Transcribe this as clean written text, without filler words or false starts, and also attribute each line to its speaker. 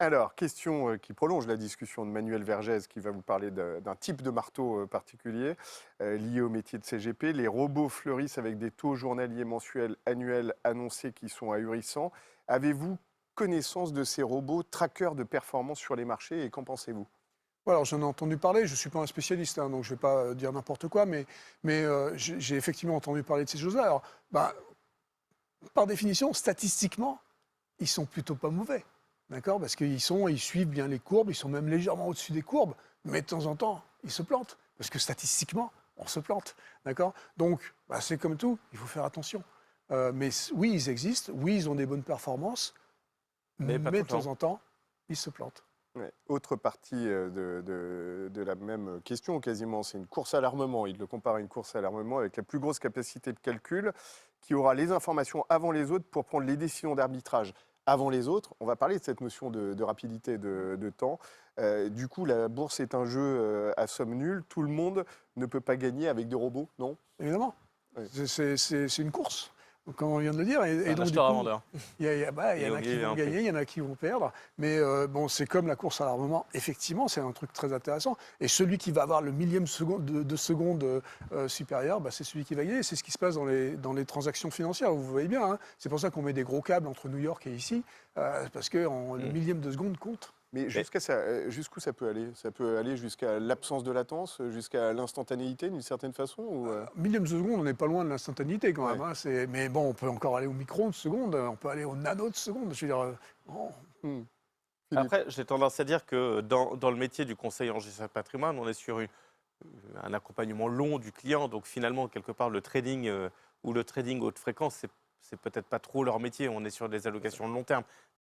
Speaker 1: Alors, question qui prolonge la discussion de Manuel Vergès, qui va vous parler d'un type de marteau particulier lié au métier de CGP. Les robots fleurissent avec des taux journaliers, mensuels, annuels annoncés qui sont ahurissants. Avez-vous connaissance de ces robots trackers de performance sur les marchés et qu'en pensez-vous?
Speaker 2: Voilà, alors j'en ai entendu parler, je ne suis pas un spécialiste, hein, donc je ne vais pas dire n'importe quoi, mais j'ai effectivement entendu parler de ces choses-là. Alors, bah, par définition, statistiquement, ils sont plutôt pas mauvais, d'accord? Parce ils suivent bien les courbes, ils sont même légèrement au-dessus des courbes, mais de temps en temps, ils se plantent, parce que statistiquement, on se plante, d'accord? Donc, bah, c'est comme tout, il faut faire attention. Oui, ils existent, oui, ils ont des bonnes performances,
Speaker 3: Mais pas
Speaker 2: mais
Speaker 3: tout
Speaker 2: de
Speaker 3: le temps.
Speaker 2: temps en temps, ils se plantent.
Speaker 1: Ouais. Autre partie de la même question, quasiment, c'est une course à l'armement. Il le compare à une course à l'armement avec la plus grosse capacité de calcul, qui aura les informations avant les autres pour prendre les décisions d'arbitrage avant les autres. On va parler de cette notion de rapidité de temps. Du coup, la bourse est un jeu à somme nulle. Tout le monde ne peut pas gagner avec des robots, non?
Speaker 2: Évidemment,
Speaker 1: Ouais.
Speaker 2: c'est une course, comme on vient de le dire.
Speaker 3: C'est
Speaker 2: Et
Speaker 3: un
Speaker 2: donc, du
Speaker 3: acheteur à
Speaker 2: coup,
Speaker 3: vendeur.
Speaker 2: il y en a qui
Speaker 3: Il y a
Speaker 2: vont
Speaker 3: un prix.
Speaker 2: gagner, il y en a qui vont perdre. Mais bon, c'est comme la course à l'armement. Effectivement, c'est un truc très intéressant. Et celui qui va avoir le millième de seconde supérieur, bah, c'est celui qui va gagner. C'est ce qui se passe dans les transactions financières. Vous voyez bien, hein. C'est pour ça qu'on met des gros câbles entre New York et ici, parce que le
Speaker 3: Mm.
Speaker 2: millième de seconde compte.
Speaker 1: Mais
Speaker 3: Mais
Speaker 1: jusqu'où ça peut aller? Ça peut aller jusqu'à l'absence de latence, jusqu'à l'instantanéité d'une certaine façon
Speaker 2: Millième de seconde, on n'est pas loin de l'instantanéité quand même,
Speaker 1: Ouais.
Speaker 2: hein. Mais bon, on peut encore aller au micron de seconde, on peut aller au nano de seconde. Je veux dire, bon,
Speaker 1: Hmm. Philippe.
Speaker 3: après, j'ai tendance à dire que dans le métier du conseil en gestion de patrimoine, on est sur un accompagnement long du client. Donc finalement, quelque part, le trading ou le trading haute fréquence, c'est peut-être pas trop leur métier. On est sur des allocations de long terme.